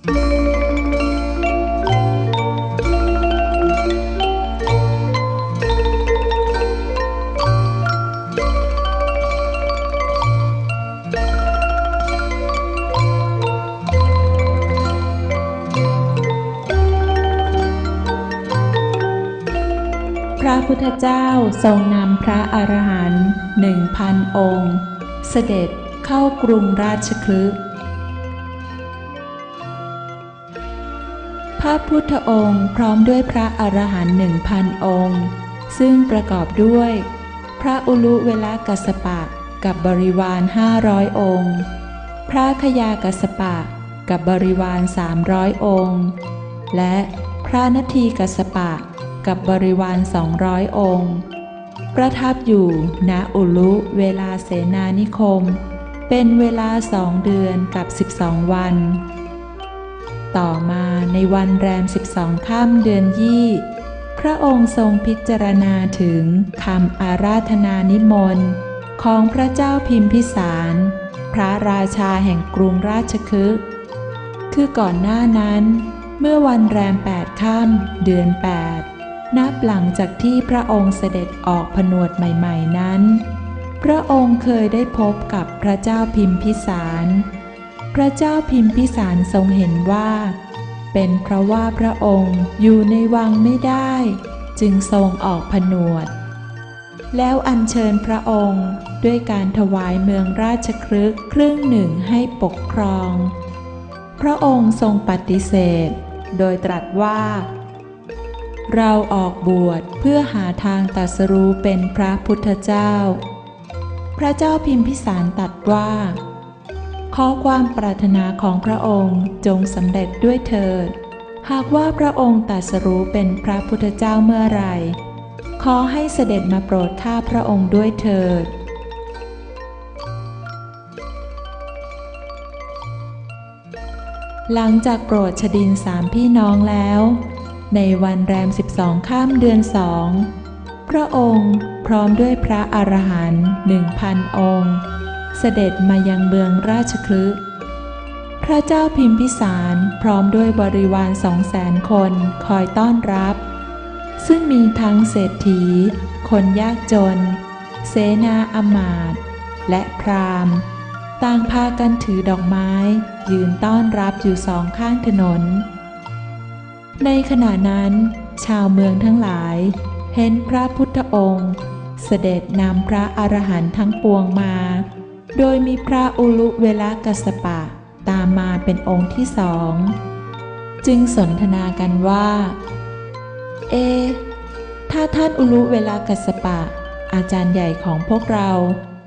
พระพุทธเจ้าทรงนำพระอรหันต์ 1,000 องค์เสด็จเข้ากรุงราชคฤห์พระพุทธองค์พร้อมด้วยพระอรหันต์ 1,000 องค์ซึ่งประกอบด้วยพระอุลุเวลกัสสปะกับบริวาร 500 องค์พระคยากัสสปะกับบริวาร 300 องค์และพระนัททีกัสสปะกับบริวาร 200 องค์ประทับอยู่ณอุลุเวลาเสนานิคมเป็นเวลา2 เดือนกับ12 วันต่อมาในวันแรม12 ค่ำเดือนยี่พระองค์ทรงพิจารณาถึงคำอาราธนานิมนต์ของพระเจ้าพิมพิสารพระราชาแห่งกรุงราชคฤห์คือก่อนหน้านั้นเมื่อวันแรม8 ค่ำเดือน8นับหลังจากที่พระองค์เสด็จออกผนวดใหม่ๆนั้นพระองค์เคยได้พบกับพระเจ้าพิมพิสารพระเจ้าพิมพิสารทรงเห็นว่าเป็นเพราะว่าพระองค์อยู่ในวังไม่ได้จึงทรงออกผนวดแล้วอัญเชิญพระองค์ด้วยการถวายเมืองราชคฤห์ครึ่งหนึ่งให้ปกครองพระองค์ทรงปฏิเสธโดยตรัสว่าเราออกบวชเพื่อหาทางตรัสรู้เป็นพระพุทธเจ้าพระเจ้าพิมพิสารตรัสว่าขอความปรารถนาของพระองค์จงสำเร็จด้วยเถิดหากว่าพระองค์ตรัสรู้เป็นพระพุทธเจ้าเมื่อไหร่ขอให้เสด็จมาโปรดข้าพระองค์ด้วยเถิดหลังจากโปรดชดิน3 พี่น้องแล้วในวันแรม12 ค่ำเดือน2พระองค์พร้อมด้วยพระอรหันต์ 1,000 องค์เสด็จมายังเมืองราชคฤห์พระเจ้าพิมพิสารพร้อมด้วยบริวาร 200,000 คนคอยต้อนรับซึ่งมีทั้งเศรษฐีคนยากจนเสนาอมาตย์และพราหมณ์ต่างพากันถือดอกไม้ยืนต้อนรับอยู่2 ข้างถนนในขณะนั้นชาวเมืองทั้งหลายเห็นพระพุทธองค์เสด็จนำพระอรหันต์ทั้งปวงมาโดยมีพระอุลุเวลกัสสปะตามมาเป็นองค์ที่2จึงสนทนากันว่าถ้าท่านอุลุเวลกัสสปะอาจารย์ใหญ่ของพวกเรา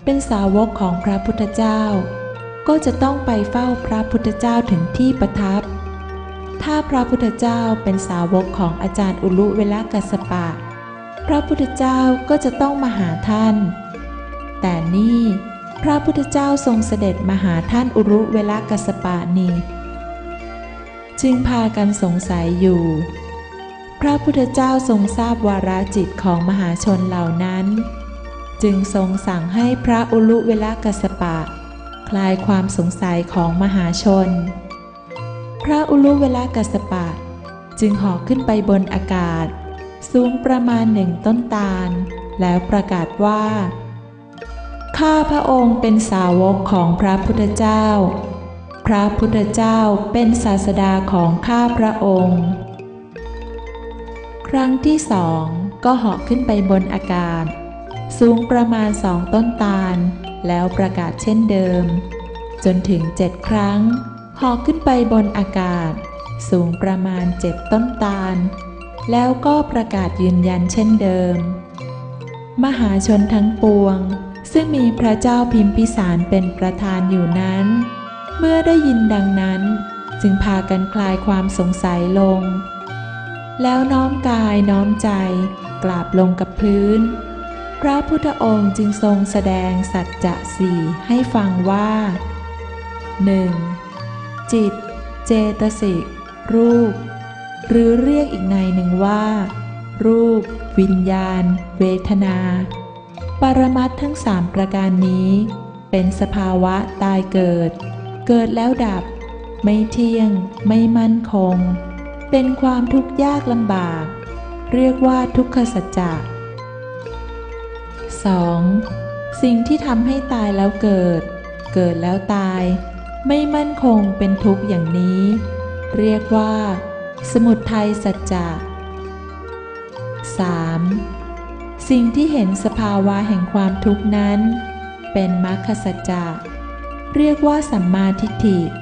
เป็นสาวกของพระพุทธเจ้าก็จะต้องไปเฝ้าพระพุทธเจ้าถึงที่ประทับถ้าพระพุทธเจ้าเป็นสาวกของอาจารย์อุลุเวลกัสสปะพระพุทธเจ้าก็จะต้องมาหาท่านแต่นี่พระพุทธเจ้าทรงเสด็จมาหาท่านอุลุเวลกัสสปะนี่จึงพากันสงสัยอยู่พระพุทธเจ้าทรงทราบวาระจิตของมหาชนเหล่านั้นจึงทรงสั่งให้พระอุลุเวลกัสสปะคลายความสงสัยของมหาชนพระอุลุเวลกัสสปะจึงเหาะขึ้นไปบนอากาศสูงประมาณ1 ต้นตาลแล้วประกาศว่าข้าพระองค์เป็นสาวกของพระพุทธเจ้าพระพุทธเจ้าเป็นศาสดาของข้าพระองค์ครั้งที่2ก็เหาะขึ้นไปบนอากาศสูงประมาณ2 ต้นตาลแล้วประกาศเช่นเดิมจนถึง7 ครั้งเหาะขึ้นไปบนอากาศสูงประมาณ7 ต้นตาลแล้วก็ประกาศยืนยันเช่นเดิมมหาชนทั้งปวงซึ่งมีพระเจ้าพิมพิสารเป็นประธานอยู่นั้นเมื่อได้ยินดังนั้นจึงพากันคลายความสงสัยลงแล้วน้อมกายน้อมใจกราบลงกับพื้นพระพุทธองค์จึงทรงแสดงสัจจะ4ให้ฟังว่า 1. จิตเจตสิกรูปหรือเรียกอีกในหนึ่งว่ารูปวิญญาณเวทนาปรมัตถ์ทั้ง3 ประการนี้เป็นสภาวะตายเกิดแล้วดับ ไม่เที่ยงไม่มั่นคงเป็นความทุกข์ยากลำบากเรียกว่าทุกขสัจจะ 2. สิ่งที่ทำให้ตายแล้วเกิดแล้วตายไม่มั่นคงเป็นทุกข์อย่างนี้เรียกว่าสมุทัยสัจจะ 3. สิ่งที่เห็นสภาวะแห่งความทุกข์นั้นเป็นมรรคสัจจะเรียกว่าสัมมาทิฏฐิ 4.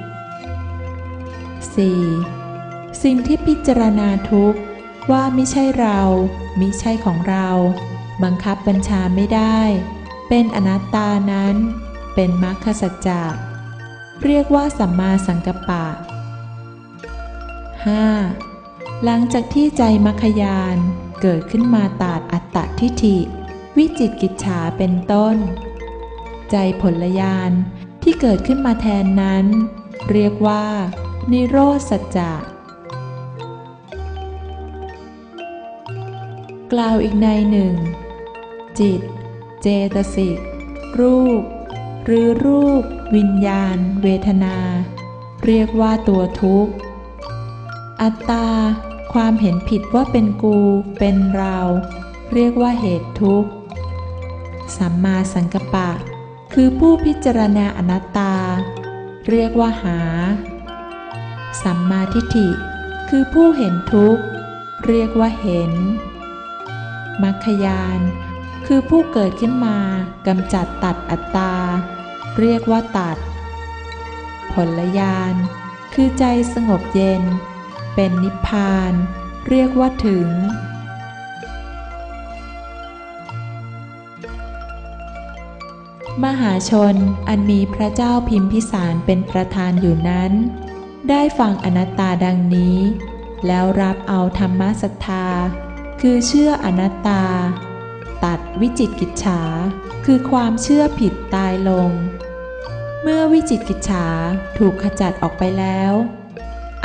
สิ่งที่พิจารณาทุกข์ว่ามิใช่เรามิใช่ของเราบังคับบัญชาไม่ได้เป็นอนัตตานั้นเป็นมรรคสัจจะเรียกว่าสัมมาสังกัปปะ 5. หลังจากที่ใจมัคคยานเกิดขึ้นมาตัดอัตตทิฏฐิวิจิกิจฉาเป็นต้นใจผลญาณที่เกิดขึ้นมาแทนนั้นเรียกว่านิโรธสัจจะกล่าวอีกในหนึ่งจิตเจตสิกรูปหรือรูปวิญญาณเวทนาเรียกว่าตัวทุกข์อัตตาความเห็นผิดว่าเป็นกูเป็นเราเรียกว่าเหตุทุกข์สัมมาสังกัปปะคือผู้พิจารณาอนัตตาเรียกว่าหาสัมมาทิฏฐิคือผู้เห็นทุกข์เรียกว่าเห็นมัคคยานคือผู้เกิดขึ้นมากำจัดตัดอัตตาเรียกว่าตัดผลญาณคือใจสงบเย็นเป็นนิพพานเรียกว่าถึงมหาชนอันมีพระเจ้าพิมพิสารเป็นประธานอยู่นั้นได้ฟังอนัตตาดังนี้แล้วรับเอาธรรมศรัทธาคือเชื่ออนัตตาตัดวิจิกิจฉาคือความเชื่อผิดตายลงเมื่อวิจิกิจฉาถูกขจัดออกไปแล้ว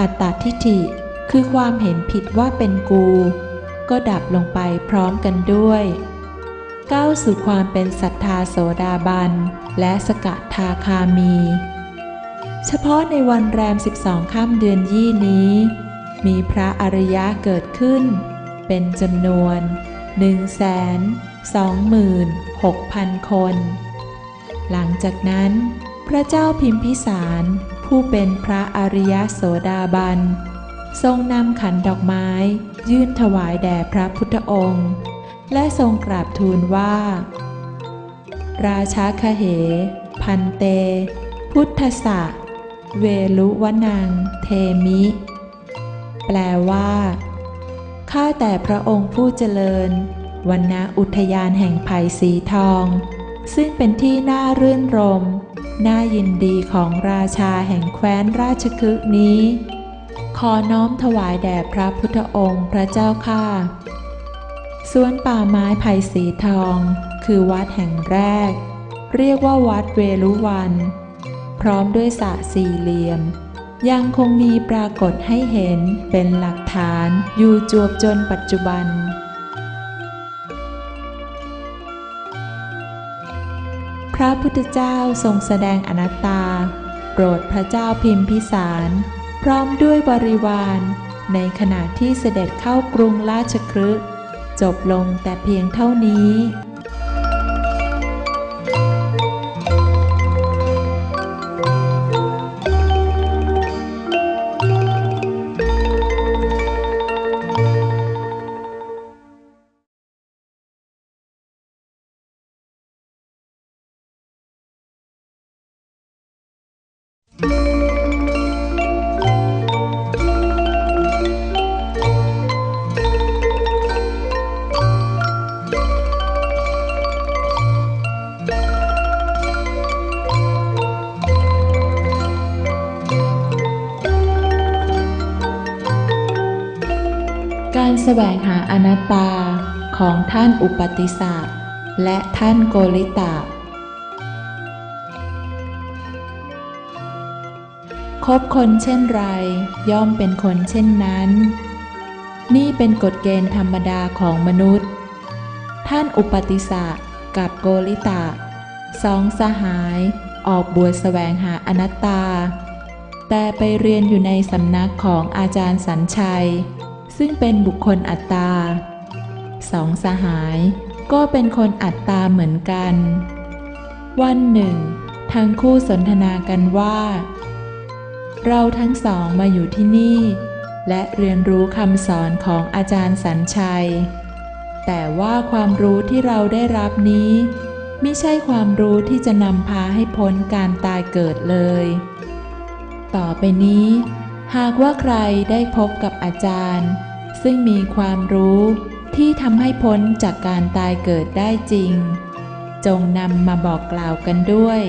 อัตตทิฏฐิคือความเห็นผิดว่าเป็นกูก็ดับลงไปพร้อมกันด้วยก้าวสู่ความเป็นศรัทธาโสดาบันและสกทาคามีเฉพาะในวันแรม12ค่ำเดือนยี่นี้มีพระอริยะเกิดขึ้นเป็นจำนวน 126,000 คนหลังจากนั้นพระเจ้าพิมพิสารผู้เป็นพระอริยโสดาบันทรงนำขันดอกไม้ยื่นถวายแด่พระพุทธองค์และทรงกราบทูลว่าราชาคเหพันเตพุทธสะเวลุวนังเทมิแปลว่าข้าแต่พระองค์ผู้เจริญวรรณอุทยานแห่งไผ่สีทองซึ่งเป็นที่น่ารื่นรมน่ายินดีของราชาแห่งแคว้นราชคฤห์นี้ขอน้อมถวายแด่พระพุทธองค์พระเจ้าข้าสวนป่าไม้ไผ่สีทองคือวัดแห่งแรกเรียกว่าวัดเวลุวันพร้อมด้วยสระสี่เหลี่ยมยังคงมีปรากฏให้เห็นเป็นหลักฐานอยู่จวบจนปัจจุบันพระพุทธเจ้าทรงแสดงอนัตตาโปรดพระเจ้าพิมพิสารพร้อมด้วยบริวารในขณะที่เสด็จเข้ากรุงราชคฤห์จบลงแต่เพียงเท่านี้การแสวงหาอนัตตาของท่านอุปติสสะและท่านโกริตะคบคนเช่นไรย่อมเป็นคนเช่นนั้นนี่เป็นกฎเกณฑ์ธรรมดาของมนุษย์ท่านอุปติสสะกับโกริตะสองสหายออกบวชแสวงหาอนัตตา แต่ไปเรียนอยู่ในสำนักของอาจารย์สัญชัยซึ่งเป็นบุคคลอัตตาสองสหายก็เป็นคนอัตตาเหมือนกันวันหนึ่งทั้งคู่สนทนากันว่าเราทั้งสองมาอยู่ที่นี่และเรียนรู้คำสอนของอาจารย์สัญชัยแต่ว่าความรู้ที่เราได้รับนี้ไม่ใช่ความรู้ที่จะนำพาให้พ้นการตายเกิดเลยต่อไปนี้หากว่าใครได้พบกับอาจารย์ซึ่งมีความรู้ที่ทำให้พ้นจากการตายเกิดได้จริงจงนำมาบอกกล่าวกันด้วย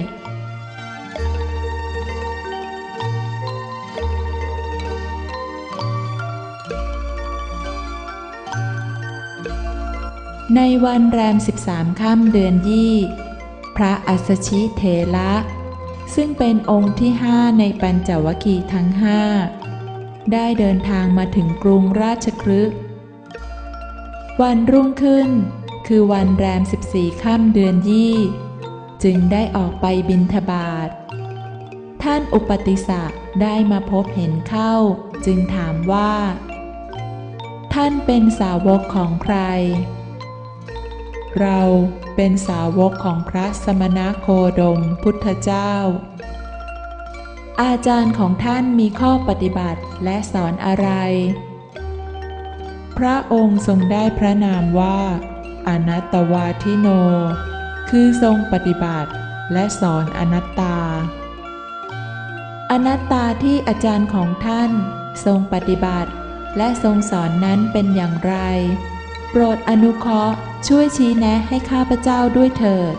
ในวันแรม13 ค่ำเดือนยี่พระอัสสชิเถระซึ่งเป็นองค์ที่5ในปัญจวัคคีย์ทั้ง5ได้เดินทางมาถึงกรุงราชคฤห์วันรุ่งขึ้นคือวันแรม14 ค่ำเดือนยี่จึงได้ออกไปบิณฑบาตท่านอุปติสสะได้มาพบเห็นเข้าจึงถามว่าท่านเป็นสาวกของใครเราเป็นสาวกของพระสมณโคดมพุทธเจ้าอาจารย์ของท่านมีข้อปฏิบัติและสอนอะไรพระองค์ทรงได้พระนามว่าอนัตตวาทิโนคือทรงปฏิบัติและสอนอนัตตาอนัตตาที่อาจารย์ของท่านทรงปฏิบัติและทรงสอนนั้นเป็นอย่างไรโปรดอนุเคราะห์ช่วยชี้แนะให้ข้าพเจ้าด้วยเถิด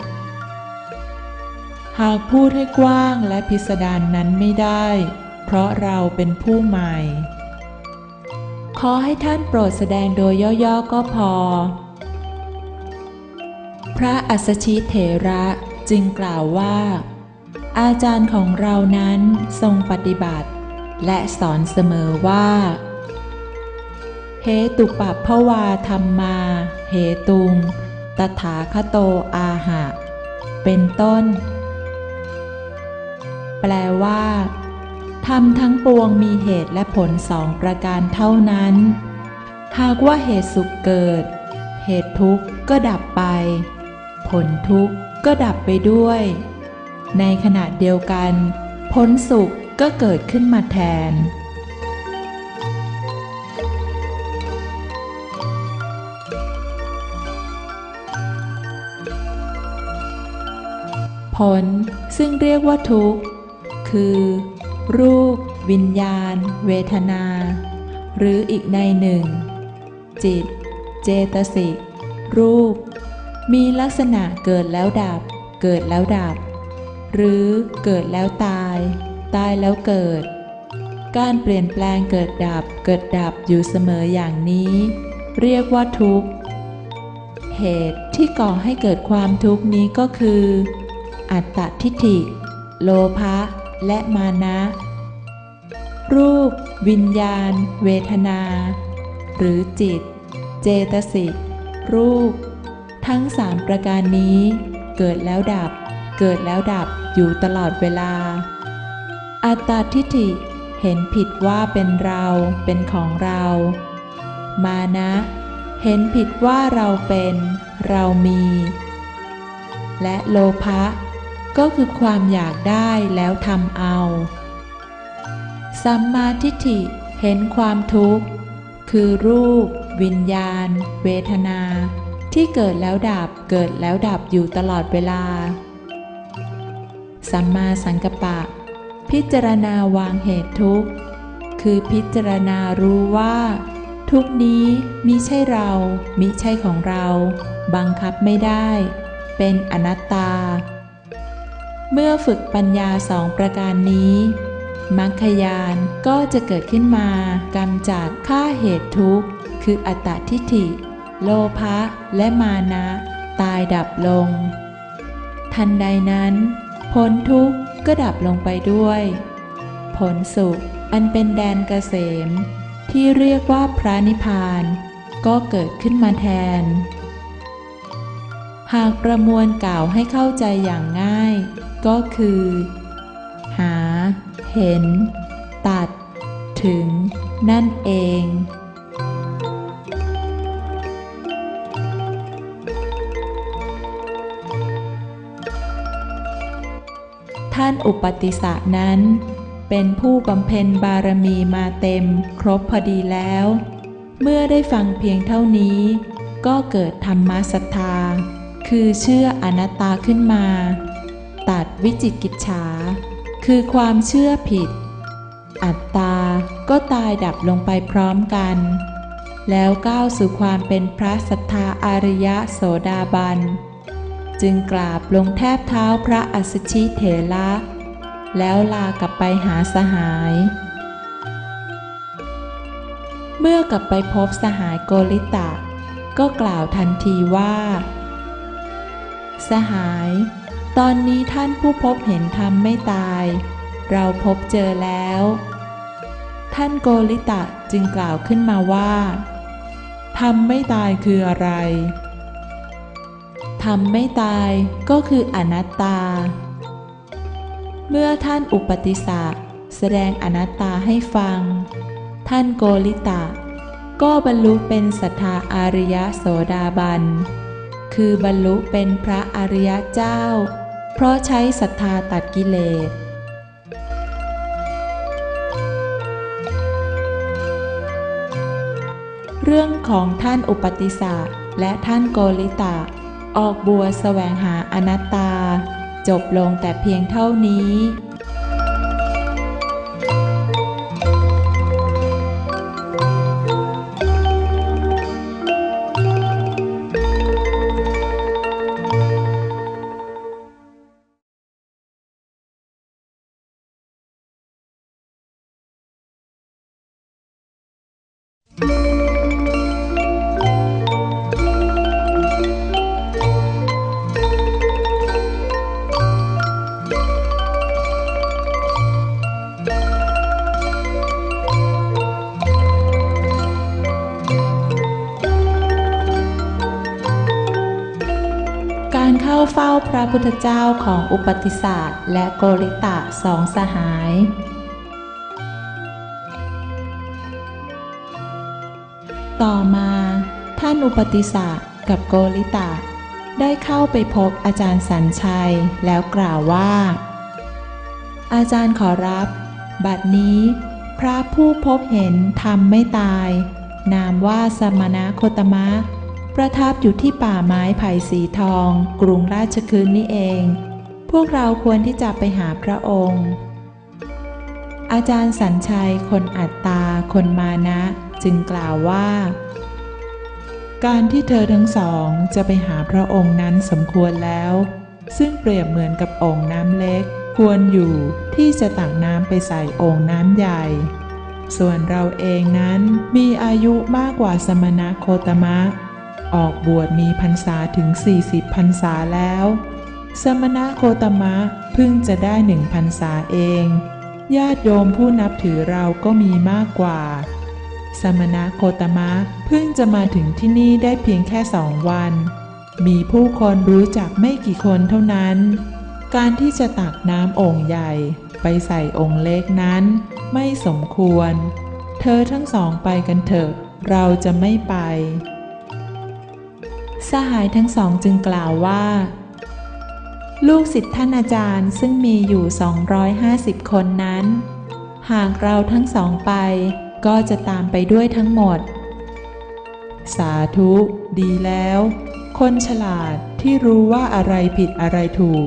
หากพูดให้กว้างและพิสดารนั้นไม่ได้เพราะเราเป็นผู้ใหม่ขอให้ท่านโปรดแสดงโดยย่อๆก็พอพระอัสสชิเถระจึงกล่าวว่าอาจารย์ของเรานั้นทรงปฏิบัติและสอนเสมอว่าเหตุปัปภวาธัมมาเหตุงตถาคโตอาหะเป็นต้นแปลว่าธรรมทั้งปวงมีเหตุและผล2 ประการเท่านั้นหากว่าเหตุสุขเกิดเหตุทุกข์ก็ดับไปผลทุกข์ก็ดับไปด้วยในขณะเดียวกันผลสุขก็เกิดขึ้นมาแทนผลซึ่งเรียกว่าทุกข์คือรูปวิญญาณเวทนาหรืออีกในหนึ่งจิตเจตสิกรูปมีลักษณะเกิดแล้วดับเกิดแล้วดับหรือเกิดแล้วตายตายแล้วเกิดการเปลี่ยนแปลงเกิดดับเกิดดับอยู่เสมออย่างนี้เรียกว่าทุกข์เหตุที่ก่อให้เกิดความทุกข์นี้ก็คืออัตตทิฏฐิโลภะและมานะรูปวิญญาณเวทนาหรือจิตเจตสิกรูปทั้ง3 ประการนี้เกิดแล้วดับเกิดแล้วดับอยู่ตลอดเวลาอัตตทิฏฐิเห็นผิดว่าเป็นเราเป็นของเรามานะเห็นผิดว่าเราเป็นเรามีและโลภะก็คือความอยากได้แล้วทำเอาสัมมาทิฏฐิเห็นความทุกข์คือรูปวิญญาณเวทนาที่เกิดแล้วดับเกิดแล้วดับอยู่ตลอดเวลาสัมมาสังกัปปะพิจารณาวางเหตุทุกข์คือพิจารณารู้ว่าทุกข์นี้มิใช่เรามิใช่ของเราบังคับไม่ได้เป็นอนัตตาเมื่อฝึกปัญญา2 ประการนี้มรรคญาณก็จะเกิดขึ้นมากำจัดฆ่าเหตุทุกข์คืออัตตทิฏฐิโลภะและมานะตายดับลงทันใดนั้นผลทุกข์ก็ดับลงไปด้วยผลสุขอันเป็นแดนเกษมที่เรียกว่าพระนิพพานก็เกิดขึ้นมาแทนหากประมวลกล่าวให้เข้าใจอย่างง่ายก็คือหาเห็น ตัดถึงนั่นเองท่านอุปติสสะนั้นเป็นผู้บำเพ็ญบารมีมาเต็มครบพอดีแล้วเมื่อได้ฟังเพียงเท่านี้ก็เกิดธรรมศรัทธาคือเชื่ออนัตตาขึ้นมาตัดวิจิกิจฉาคือความเชื่อผิดอัตตาก็ตายดับลงไปพร้อมกันแล้วก้าวสู่ความเป็นพระสัทธาอริยโสดาบันจึงกราบลงแทบเท้าพระอัสสชิเถระแล้วลากลับไปหาสหายเมื่อกลับไปพบสหายโกริตะก็กล่าวทันทีว่าสหายตอนนี้ท่านผู้พบเห็นธรรมไม่ตายเราพบเจอแล้วท่านโกริตะจึงกล่าวขึ้นมาว่าธรรมไม่ตายคืออะไรธรรมไม่ตายก็คืออนัตตาเมื่อท่านอุปติสสะแสดงอนัตตาให้ฟังท่านโกริตะก็บรรลุเป็นสัทธาอริยโสดาบันคือบรรลุเป็นพระอริยเจ้าเพราะใช้ศรัทธาตัดกิเลสเรื่องของท่านอุปติสสะและท่านโกริตะออกบวชแสวงหาอนัตตาจบลงแต่เพียงเท่านี้การเข้าเฝ้าพระพุทธเจ้าของอุปติสสะและโกริตะสองสหายต่อมาท่านอุปติสสะกับโกริตะได้เข้าไปพบอาจารย์สัญชัยแล้วกล่าวว่าอาจารย์ขอรับบัดนี้พระผู้พบเห็นธรรมไม่ตายนามว่าสมณโคตมะประทับอยู่ที่ป่าไม้ไผ่สีทองกรุงราชคฤห์นี่เองพวกเราควรที่จะไปหาพระองค์อาจารย์สัญชัยคนอัตตาคนมานะจึงกล่าวว่าการที่เธอทั้งสองจะไปหาพระองค์นั้นสมควรแล้วซึ่งเปรียบเหมือนกับโอ่งน้ำเล็กควรอยู่ที่จะตักน้ำไปใส่โอ่งน้ำใหญ่ส่วนเราเองนั้นมีอายุมากกว่าสมณโคตมะออกบวชมีพรรษาถึง40 พรรษาแล้วสมณโคตมะเพิ่งจะได้1 พรรษาเองญาติโยมผู้นับถือเราก็มีมากกว่าสมณโคตมะเพิ่งจะมาถึงที่นี่ได้เพียงแค่2 วันมีผู้คนรู้จักไม่กี่คนเท่านั้นการที่จะตักน้ำโอ่งใหญ่ไปใส่องค์เล็กนั้นไม่สมควรเธอทั้งสองไปกันเถอะเราจะไม่ไปสหายทั้งสองจึงกล่าวว่าลูกศิษย์ท่านอาจารย์ซึ่งมีอยู่250 คนนั้นหากเราทั้งสองไปก็จะตามไปด้วยทั้งหมดสาธุดีแล้วคนฉลาดที่รู้ว่าอะไรผิดอะไรถูก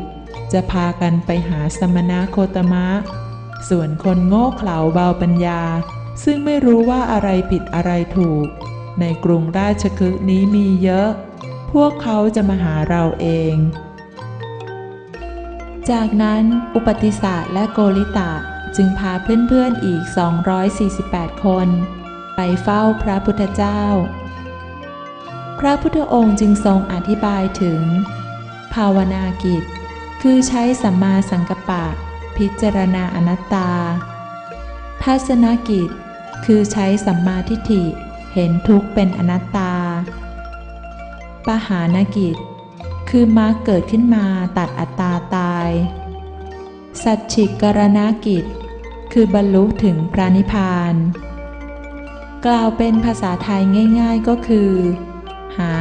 จะพากันไปหาสมณโคตมะส่วนคนโง่เขลาเบาปัญญาซึ่งไม่รู้ว่าอะไรผิดอะไรถูกในกรุงราชคฤห์นี้มีเยอะพวกเขาจะมาหาเราเองจากนั้นอุปติสสะและโกริตะจึงพาเพื่อนๆอีก248 คนไปเฝ้าพระพุทธเจ้าพระพุทธองค์จึงทรงอธิบายถึงภาวนากิจคือใช้สัมมาสังกัปปะพิจารณาอนัตตาทัศนกิจคือใช้สัมมาทิฏฐิเห็นทุกข์เป็นอนัตตาปหานกิจคือมรรคเกิดขึ้นมาตัดอัตตาตายสัจฉิกรณกิจ คือบรรลุถึงพระนิพพานกล่าวเป็นภาษาไทยง่ายๆก็คือหา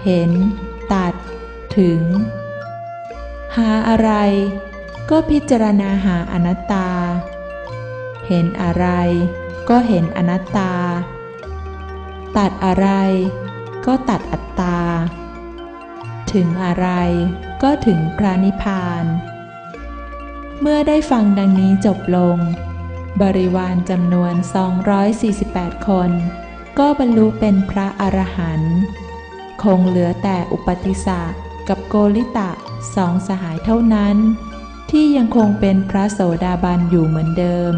เห็นตัดถึงหาอะไรก็พิจารณาหาอนัตตาเห็นอะไรก็เห็นอนัตตาตัดอะไรก็ตัดอัตตาถึงอะไรก็ถึงพระนิพพานเมื่อได้ฟังดังนี้จบลงบริวารจำนวน248คนก็บรรลุเป็นพระอรหันต์คงเหลือแต่อุปติสสะกับโกริตะสองสหายเท่านั้นที่ยังคงเป็นพระโสดาบันอยู่เหมือนเดิม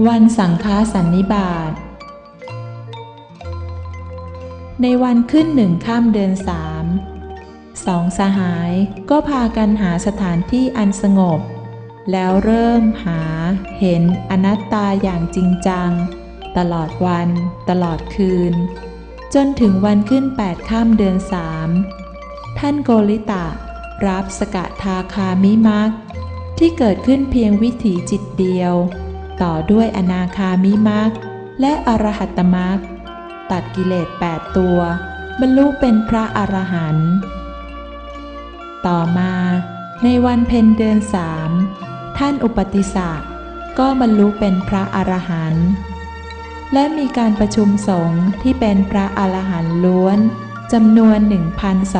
วันสังฆสันนิบาตในวันขึ้น1 ค่ำเดือน3สองสหายก็พากันหาสถานที่อันสงบแล้วเริ่มหาเห็นอนัตตาอย่างจริงจังตลอดวันตลอดคืนจนถึงวันขึ้น8 ค่ำเดือน3ท่านโกริตะรับสกทาคามิมรรคที่เกิดขึ้นเพียงวิถีจิตเดียวต่อด้วยอนาคามิมรรคและอรหัตตมรรคตัดกิเลส8 ตัวบรรลุเป็นพระอรหันต์ต่อมาในวันเพ็ญเดือน3ท่านอุปติสสะก็บรรลุเป็นพระอรหันต์และมีการประชุมสงฆ์ที่เป็นพระอรหันต์ล้วนจำนวน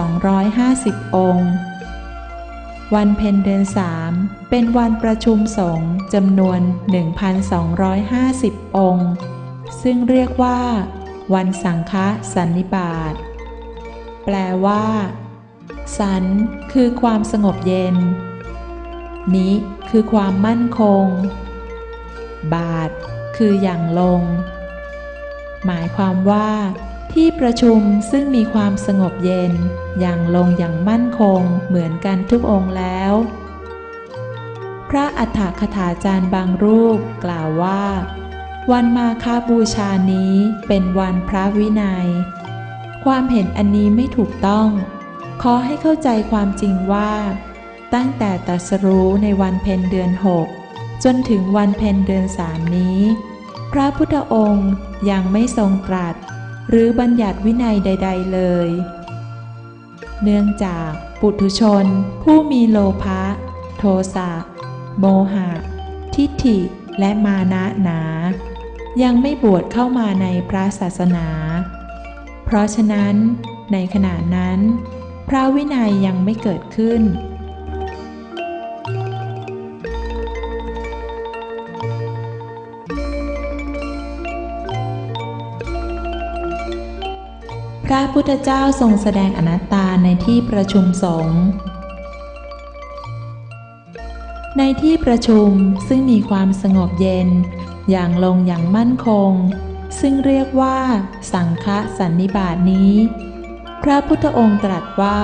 1,250 องค์วันเพ็ญเดือน3เป็นวันประชุมสงฆ์จำนวน 1,250 องค์ซึ่งเรียกว่าวันสังฆสันนิบาตแปลว่าสันคือความสงบเย็นนิคือความมั่นคงบาทคืออย่างลงหมายความว่าที่ประชุมซึ่งมีความสงบเย็นอย่างลงอย่างมั่นคงเหมือนกันทุกองค์แล้วพระอัฏฐคถาจารย์บางรูปกล่าวว่าวันมาฆบูชานี้เป็นวันพระวินัยความเห็นอันนี้ไม่ถูกต้องขอให้เข้าใจความจริงว่าตั้งแต่ตรัสรู้ในวันเพ็ญเดือน6จนถึงวันเพ็ญเดือน3นี้พระพุทธองค์ยังไม่ทรงตรัสหรือบัญญัติวินัยใดๆเลยเนื่องจากปุถุชนผู้มีโลภะโทสะโมหะทิฏฐิและมานะหนายังไม่บวชเข้ามาในพระศาสนาเพราะฉะนั้นในขณะนั้นพระวินัยยังไม่เกิดขึ้นพระพุทธเจ้าทรงแสดงอนัตตาในที่ประชุมสงฆ์ในที่ประชุมซึ่งมีความสงบเย็นอย่างลงอย่างมั่นคงซึ่งเรียกว่าสังฆสันนิบาตนี้พระพุทธองค์ตรัสว่า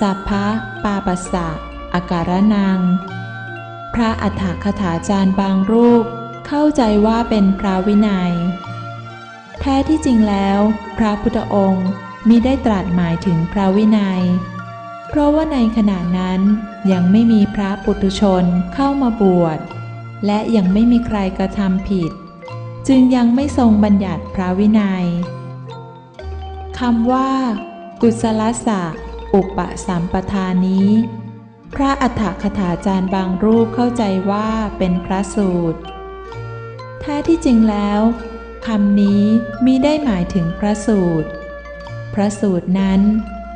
สัพพะปาปัสสะอาการนังพระอัฏฐคถาจารย์บางรูปเข้าใจว่าเป็นพระวินัยแท้ที่จริงแล้วพระพุทธองค์มิได้ตรัสหมายถึงพระวินัยเพราะว่าในขณะนั้นยังไม่มีพระปุถุชนเข้ามาบวชและยังไม่มีใครกระทำผิดจึงยังไม่ทรงบัญญัติพระวินัยคำว่ากุศลสะอุปสัมปทานี้พระอัฏฐคถาจารย์บางรูปเข้าใจว่าเป็นพระสูตรแท้ที่จริงแล้วคำนี้มิได้หมายถึงพระสูตรพระสูตรนั้น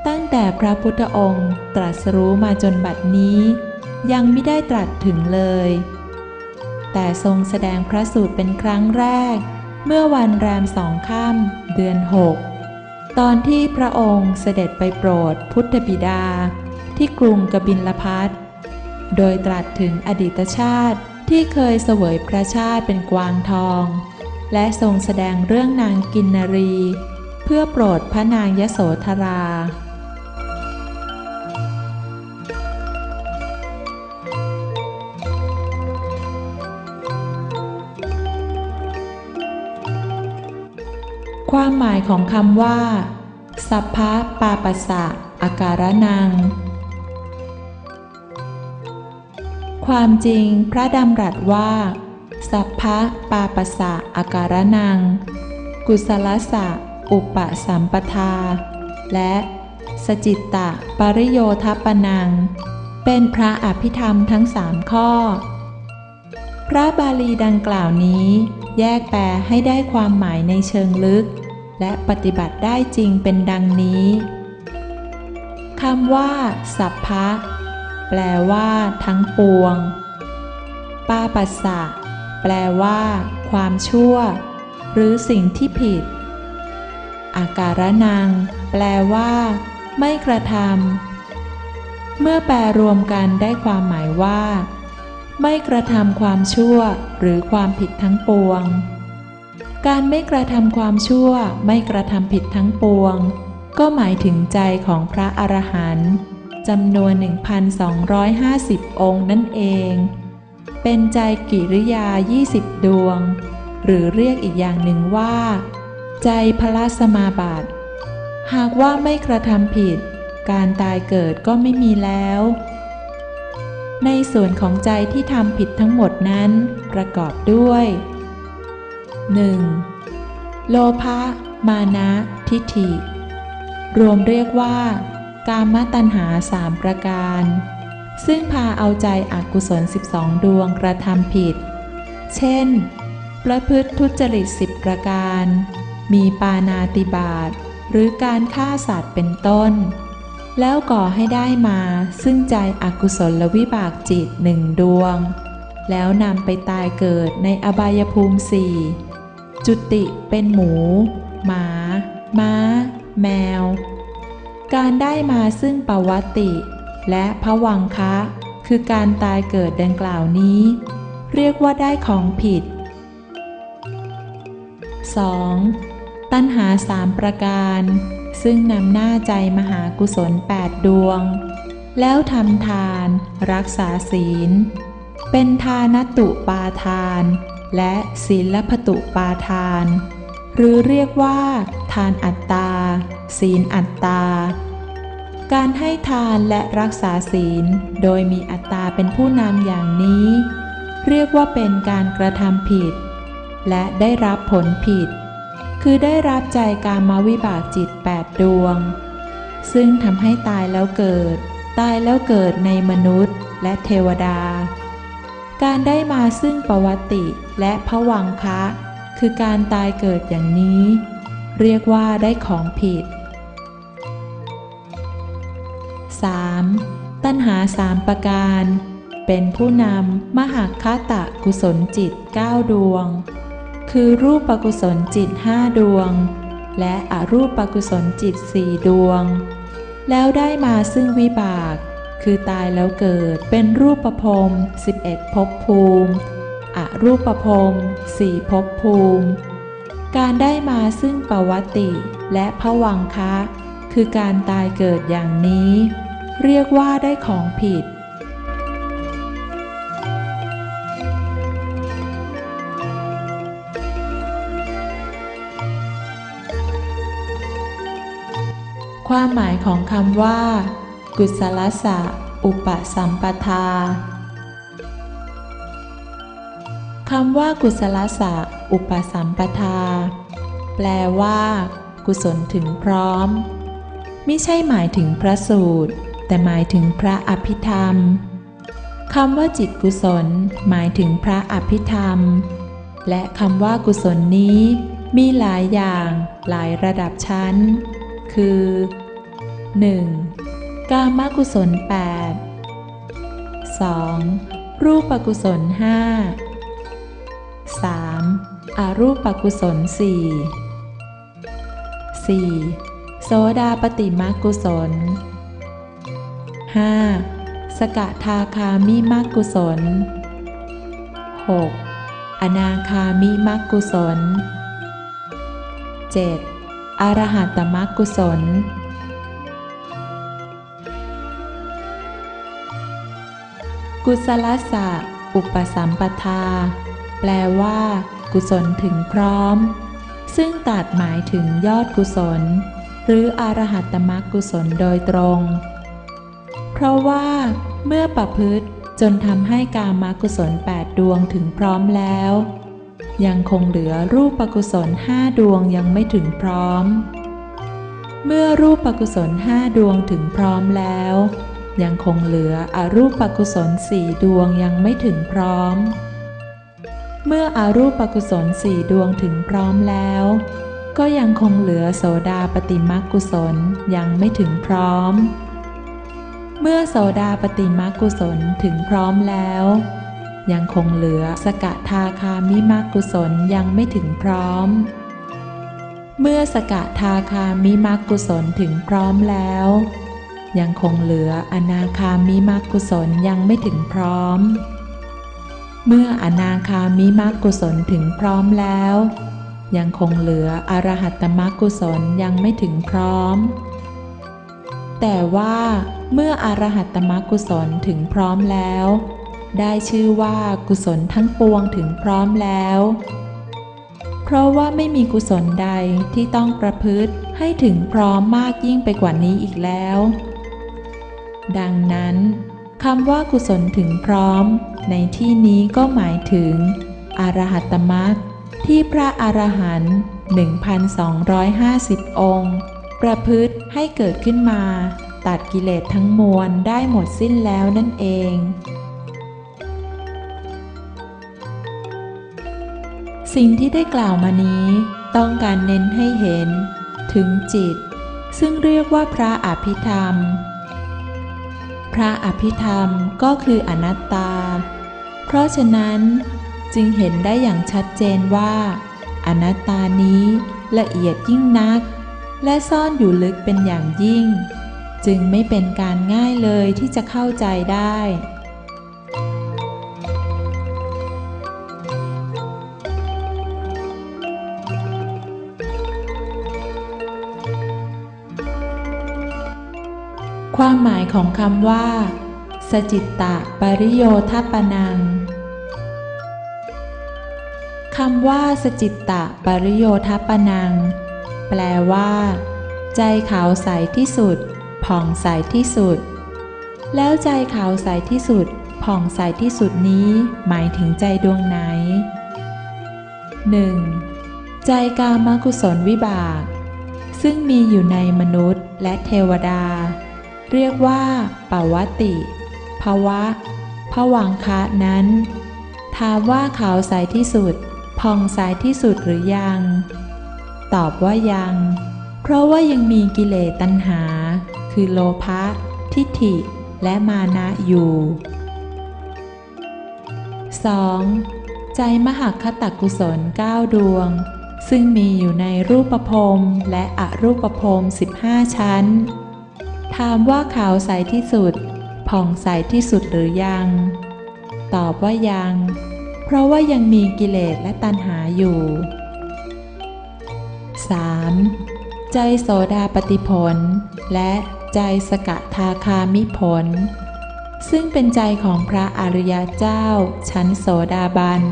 ตั้งแต่พระพุทธองค์ตรัสรู้มาจนบัดนี้ยังมิได้ตรัสถึงเลยแต่ทรงแสดงพระสูตรเป็นครั้งแรกเมื่อวันแรม2 ค่ำเดือน6ตอนที่พระองค์เสด็จไปโปรดพุทธบิดาที่กรุงกบิลพัสโดยตรัสถึงอดีตชาติที่เคยเสวยพระชาติเป็นกวางทองและทรงแสดงเรื่องนางกินนรีเพื่อโปรดพระนางยโสธรา ความหมายของคำว่าสัพพะปาปัสสะอาการนังความจริงพระดำรัสว่าสัพพะปาปัสสะอาการนังกุศลสะอุปสัมปทาและสจิตตะปริโยทัปปนังเป็นพระอภิธรรมทั้ง3ข้อพระบาลีดังกล่าวนี้แยกแปลให้ได้ความหมายในเชิงลึกและปฏิบัติได้จริงเป็นดังนี้คำว่าสัพพะแปลว่าทั้งปวงปาปัสสะแปลว่าความชั่วหรือสิ่งที่ผิดอาการนังแปลว่าไม่กระทำเมื่อแปลรวมกันได้ความหมายว่าไม่กระทำความชั่วหรือความผิดทั้งปวงการไม่กระทำความชั่วไม่กระทำผิดทั้งปวงก็หมายถึงใจของพระอรหันต์จำนวน 1,250 องค์นั่นเองเป็นใจกิริยา20 ดวงหรือเรียกอีกอย่างหนึ่งว่าใจพละสมาบัติหากว่าไม่กระทำผิดการตายเกิดก็ไม่มีแล้วในส่วนของใจที่ทำผิดทั้งหมดนั้นประกอบด้วย 1. โลภะมานะทิฏฐิรวมเรียกว่ากามตัณหา3ประการซึ่งพาเอาใจอกุศล12 ดวงกระทำผิดเช่นประพฤติทุจริต10 ประการมีปาณาติบาตหรือการฆ่าสัตว์เป็นต้นแล้วก่อให้ได้มาซึ่งใจอกุศลวิบากจิต1 ดวงแล้วนำไปตายเกิดในอบายภูมิ4จุติเป็นหมูหมาม้าแมวการได้มาซึ่งปวัตติและภวังคะคือการตายเกิดดังกล่าวนี้เรียกว่าได้ของผิด 2. ตัณหา3 ประการซึ่งนำหน้าใจมหากุศล8 ดวงแล้วทำทานรักษาศีลเป็นทานตุปาทานและศีลพตุปาทานหรือเรียกว่าทานอัตตาศีลอัตตาการให้ทานและรักษาศีลโดยมีอัตตาเป็นผู้นำอย่างนี้เรียกว่าเป็นการกระทำผิดและได้รับผลผิดคือได้รับใจกามวิบากจิต8 ดวงซึ่งทำให้ตายแล้วเกิดในมนุษย์และเทวดาการได้มาซึ่งปวัตติและภวังคะคือการตายเกิดอย่างนี้เรียกว่าได้ของผิด 3. ตัณหา3 ประการเป็นผู้นำมหคตกุศลจิต9 ดวงคือรูปกุศลจิต5 ดวงและอรูปกุศลจิต4 ดวงแล้วได้มาซึ่งวิบากคือตายแล้วเกิดเป็นรูปภพ11 ภพภูมิอรูปภพ4 ภพภูมิการได้มาซึ่งปวัตติและภวังคะคือการตายเกิดอย่างนี้เรียกว่าได้ของผิดความหมายของคำว่ากุศลสะอุปสัมปทาคำว่ากุศลสะอุปสัมปทาแปลว่ากุศลถึงพร้อมมิใช่หมายถึงพระสูตรแต่หมายถึงพระอภิธรรมคำว่าจิตกุศลหมายถึงพระอภิธรรมและคำว่ากุศลนี้มีหลายอย่างหลายระดับชั้นคือ 1. กามกุศล8 2. รูปกุศล5 3. อรูปกุศล4 โสดาปัตติมรรคกุศล 5. สกทาคามิมรรคกุศล 6. อนาคามิมรรคกุศล 7. อรหัตตมรรคกุศลกุศลสะอุปสัมปทาแปลว่ากุศลถึงพร้อม ซึ่งตรัสหมายถึงยอดกุศลหรืออรหัตตมรรคกุศลโดยตรงเพราะว่าเมื่อประพฤติจนทำให้กามกุศล8ดวงถึงพร้อมแล้วยังคงเหลือรูปกุศล5ดวงยังไม่ถึงพร้อมเมื่อรูปกุศล5ดวงถึงพร้อมแล้วยังคงเหลืออรูปกุศล4ดวงยังไม่ถึงพร้อมเมื่ออรูปกุศล4ดวงถึงพร้อมแล้วก็ยังคงเหลือโสดาปัตติมรรคกุศลยังไม่ถึงพร้อมเมื่อโสดาปัตติมรรคกุศลถึงพร้อมแล้วยังคงเหลือสกทาคามิมรรคกุศลยังไม่ถึงพร้อมเมื่อสกทาคามิมรรคกุศลถึงพร้อมแล้วยังคงเหลืออนาคามิมรรคกุศลยังไม่ถึงพร้อมเมื่ออนาคามิมรรคกุศลถึงพร้อมแล้วยังคงเหลืออรหัตตมรรคกุศลยังไม่ถึงพร้อมแต่ว่าเมื่ออรหัตตมรรคกุศลถึงพร้อมแล้วได้ชื่อว่ากุศลทั้งปวงถึงพร้อมแล้วเพราะว่าไม่มีกุศลใดที่ต้องประพฤติให้ถึงพร้อมมากยิ่งไปกว่านี้อีกแล้วดังนั้นคำว่ากุศลถึงพร้อมในที่นี้ก็หมายถึงอรหัตตมรรคที่พระอรหันต์ 1,250 องค์ประพฤติให้เกิดขึ้นมาตัดกิเลสทั้งมวลได้หมดสิ้นแล้วนั่นเองสิ่งที่ได้กล่าวมานี้ต้องการเน้นให้เห็นถึงจิตซึ่งเรียกว่าพระอภิธรรมพระอภิธรรมก็คืออนัตตาเพราะฉะนั้นจึงเห็นได้อย่างชัดเจนว่าอนัตตานี้ละเอียดยิ่งนักและซ่อนอยู่ลึกเป็นอย่างยิ่งจึงไม่เป็นการง่ายเลยที่จะเข้าใจได้ความหมายของคำว่าสจิตตะปริโยทัปปนังคำว่าสจิตตะปริโยทัปปนังแปลว่าใจขาวใสที่สุดผ่องใสที่สุดแล้วใจขาวใสที่สุดผ่องใสที่สุดนี้หมายถึงใจดวงไหน 1. ใจกามกุศลวิบากซึ่งมีอยู่ในมนุษย์และเทวดาเรียกว่าปวติภวะภวังคะนั้นถามว่าขาวใสที่สุดผ่องใสที่สุดหรือยังตอบว่ายังเพราะว่ายังมีกิเลสตัณหาคือโลภะทิฏฐิและมานะอยู่ 2. ใจมหคตกุศล9ดวงซึ่งมีอยู่ในรูปภพและอรูปภพ15ชั้นถามว่าขาวใสที่สุดผ่องใสที่สุดหรือยังตอบว่ายังเพราะว่ายังมีกิเลสและตัณหาอยู่ 3. ใจโสดาปัตติผลและใจสกทาคามิผลซึ่งเป็นใจของพระอริยเจ้าชั้นโสดาบัน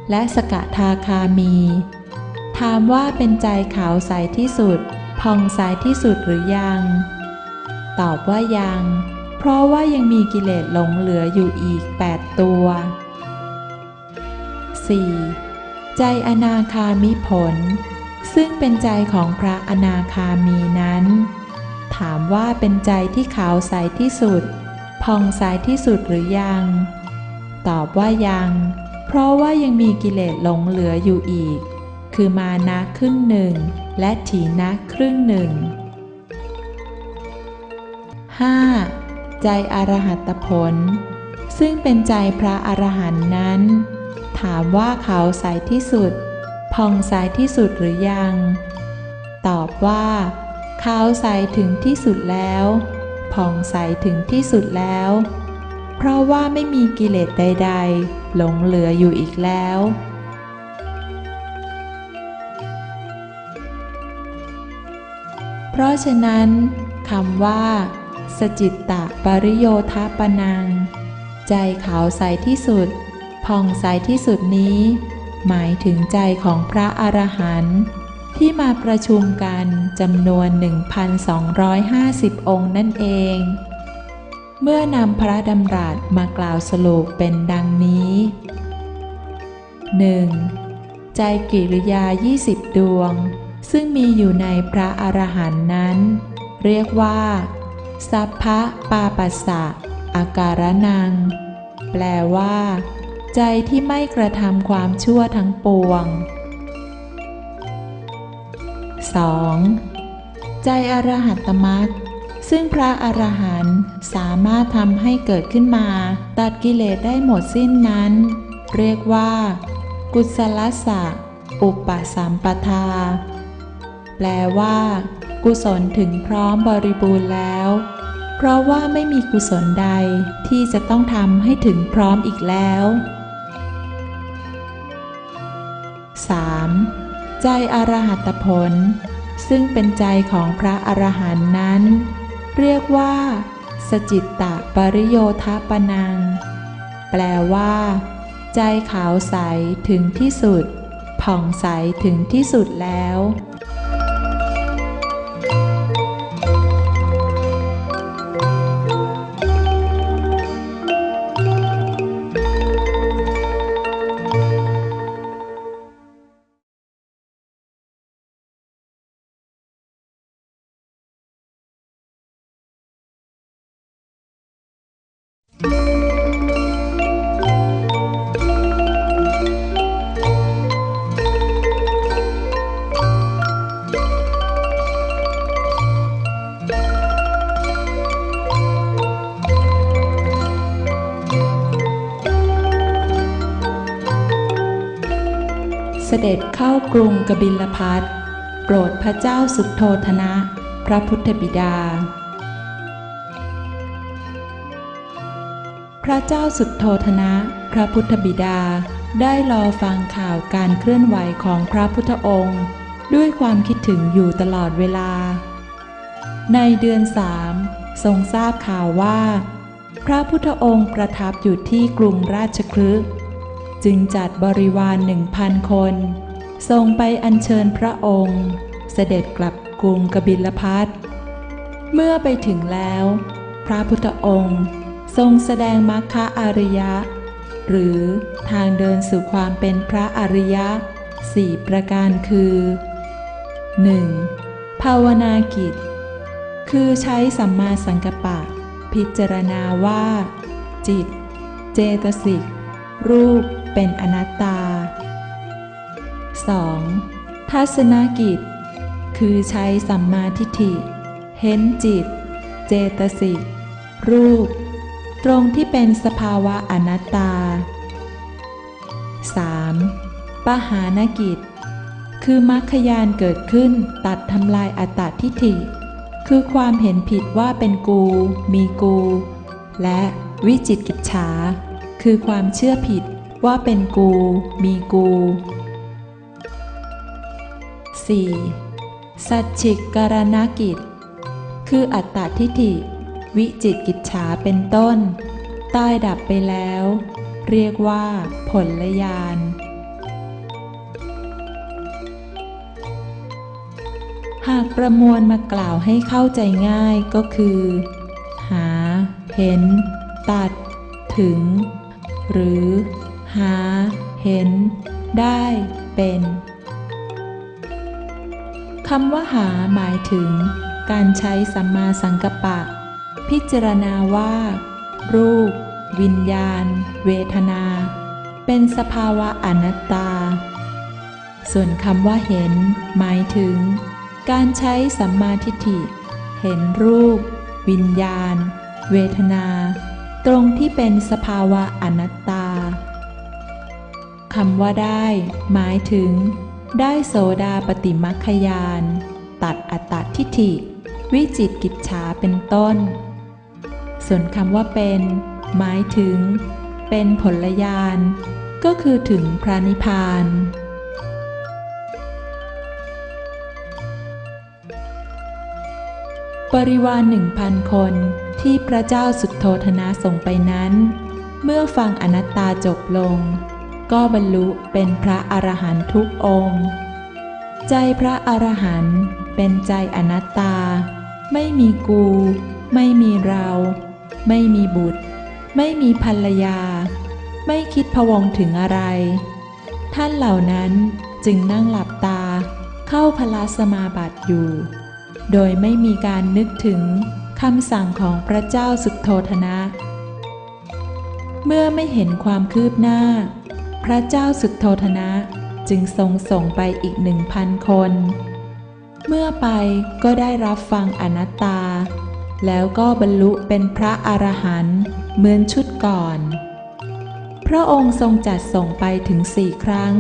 และสกทาคามีถามว่าเป็นใจขาวใสที่สุดผ่องใสที่สุดหรือยังตอบว่ายังเพราะว่ายังมีกิเลสหลงเหลืออยู่อีก8ตัว 4. ใจอนาคามิผลซึ่งเป็นใจของพระอนาคามีนั้นถามว่าเป็นใจที่ขาวใสที่สุดผ่องใสที่สุดหรือยังตอบว่ายังเพราะว่ายังมีกิเลสหลงเหลืออยู่อีกคือมานะครึ่งหนึ่งและถีนะครึ่งหนึ่ง 5. ใจอรหัตผลซึ่งเป็นใจพระอรหันต์นั้นถามว่าขาวใสที่สุดผ่องใสที่สุดหรือยังตอบว่าขาวใสถึงที่สุดแล้วผ่องใสถึงที่สุดแล้วเพราะว่าไม่มีกิเลสใดๆหลงเหลืออยู่อีกแล้วเพราะฉะนั้นคำว่าสจิตตะปริโยทัปปนังใจขาวใสที่สุดผ่องใสที่สุดนี้หมายถึงใจของพระอรหันต์ ที่มาประชุมกันจำนวน 1,250 องค์นั่นเอง เมื่อนำพระดำรัสมากล่าวสรุปเป็นดังนี้ 1. ใจกิริยา20 ดวงซึ่งมีอยู่ในพระอรหันต์นั้น เรียกว่าสัพพะปาปัสสะอาการนัง แปลว่า ใจที่ไม่กระทำความชั่วทั้งปวง 2. ใจอรหัตตมรรคซึ่งพระอรหันต์สามารถทำให้เกิดขึ้นมาตัดกิเลสได้หมดสิ้นนั้น เรียกว่ากุศลสะอุปสัมปทา แปลว่ากุศลถึงพร้อมบริบูรณ์แล้ว เพราะว่าไม่มีกุศลใดที่จะต้องทำให้ถึงพร้อมอีกแล้ว 3. ใจอรหัตผลซึ่งเป็นใจของพระอรหันต์นั้น เรียกว่าสจิตตปริโยทปนัง แปลว่าใจขาวใสถึงที่สุดผ่องใสถึงที่สุดแล้ว เสด็จเข้ากรุงกบิลพัสโปรดพระเจ้าสุโธทนะพระพุทธบิดา พระเจ้าสุโธทนะพระพุทธบิดาได้รอฟังข่าวการเคลื่อนไหวของพระพุทธองค์ด้วยความคิดถึงอยู่ตลอดเวลา ในเดือน3ทรงทราบข่าวว่าพระพุทธองค์ประทับอยู่ที่กรุงราชคฤห์จึงจัดบริวาร 1,000 คนทรงไปอัญเชิญพระองค์เสด็จกลับกรุงกบิลพัสเมื่อไปถึงแล้วพระพุทธองค์ทรงแสดงมรรคอริยะหรือทางเดินสู่ความเป็นพระอริยะ4ประการคือ 1. ภาวนากิจคือใช้สัมมาสังกัปปะพิจารณาว่าจิตเจตสิกรูปเป็นอนัตตา 2. ทัศนกิจคือใช้สัมมาทิฏฐิเห็นจิตเจตสิกรูปตรงที่เป็นสภาวะอนัตตา 3. ปหานกิจคือมรรคญาณเกิดขึ้นตัดทำลายอัตตทิฏฐิคือความเห็นผิดว่าเป็นกูมีกูและวิจิกิจฉาคือความเชื่อผิดว่าเป็นกูมีกู 4. สัจฉิกรณกิจคืออัตตทิฏฐิวิจิกิจฉาเป็นต้นตายดับไปแล้วเรียกว่าผลญาณหากประมวลมากล่าวให้เข้าใจง่ายก็คือหาเห็นตัดถึงหรือหาเห็นได้เป็นคำว่าหาหมายถึงการใช้สัมมาสังกัปปะพิจารณาว่ารูปวิญญาณเวทนาเป็นสภาวะอนัตตาส่วนคำว่าเห็นหมายถึงการใช้สัมมาทิฏฐิเห็นรูปวิญญาณเวทนาตรงที่เป็นสภาวะอนัตตาคำว่าได้หมายถึงได้โสดาปฏิมัคคญาณตัดอัตตทิฏฐิวิจิกิจฉาเป็นต้นส่วนคำว่าเป็นหมายถึงเป็นผลญาณก็คือถึงพระนิพพานบริวาร 1,000 คนที่พระเจ้าสุโธทนะส่งไปนั้นเมื่อฟังอนัตตาจบลงก็บรรลุเป็นพระอรหันต์ทุกองค์ ใจพระอรหันต์เป็นใจอนัตตาไม่มีกูไม่มีเราไม่มีบุตรไม่มีภรรยาไม่คิดพะวงถึงอะไรท่านเหล่านั้นจึงนั่งหลับตาเข้าพละสมาบัติอยู่โดยไม่มีการนึกถึงคำสั่งของพระเจ้าสุโธทนะเมื่อไม่เห็นความคืบหน้าพระเจ้าสุโธทนะจึงส่งไปอีก 1,000 คนเมื่อไปก็ได้รับฟังอนัตตาแล้วก็บรรลุเป็นพระอรหันต์เหมือนชุดก่อนพระองค์ทรงจัดส่งไปถึง4 ครั้ง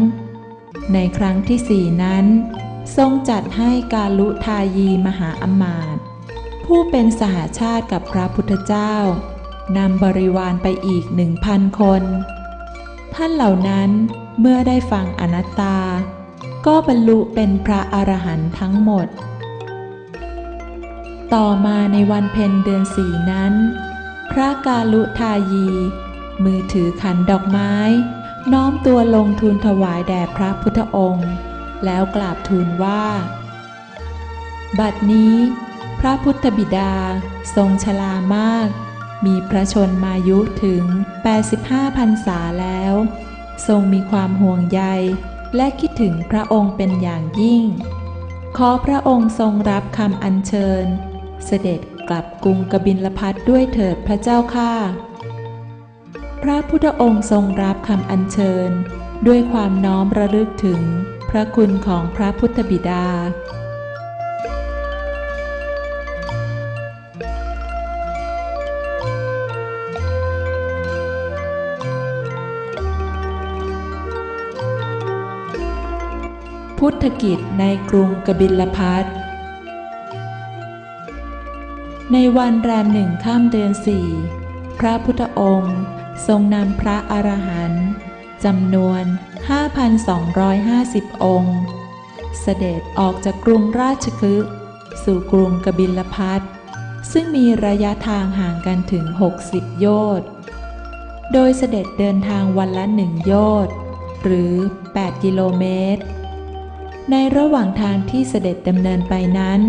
ในครั้งที่4นั้นทรงจัดให้กาลุทายีมหาอมาตย์ผู้เป็นสหชาติกับพระพุทธเจ้านำบริวารไปอีก 1,000 คนท่านเหล่านั้นเมื่อได้ฟังอนัตตาก็บรรลุเป็นพระอรหันต์ทั้งหมดต่อมาในวันเพ็ญเดือน4นั้นพระกาลุทายีมือถือขันดอกไม้น้อมตัวลงทูลถวายแด่พระพุทธองค์แล้วกราบทูลว่าบัดนี้พระพุทธบิดาทรงชรามากมีพระชนมายุถึง85 พรรษาแล้วทรงมีความห่วงใยและคิดถึงพระองค์เป็นอย่างยิ่งขอพระองค์ทรงรับคำอัญเชิญเสด็จกลับกรุงกบิลพัสด้วยเถิดพระเจ้าข้าพระพุทธองค์ทรงรับคำอัญเชิญด้วยความน้อมระลึกถึงพระคุณของพระพุทธบิดาพุทธกิจในกรุงกบิลพัสในวันแรม1 ค่ำเดือน4พระพุทธองค์ทรงนำพระอรหันต์จำนวน 5,250 องค์เสด็จออกจากกรุงราชคฤห์สู่กรุงกบิลพัสซึ่งมีระยะทางห่างกันถึง60 โยชน์โดยเสด็จเดินทางวันละ1 โยชน์หรือ8 กิโลเมตรในระหว่างทางที่เสด็จดำเนินไปนั้น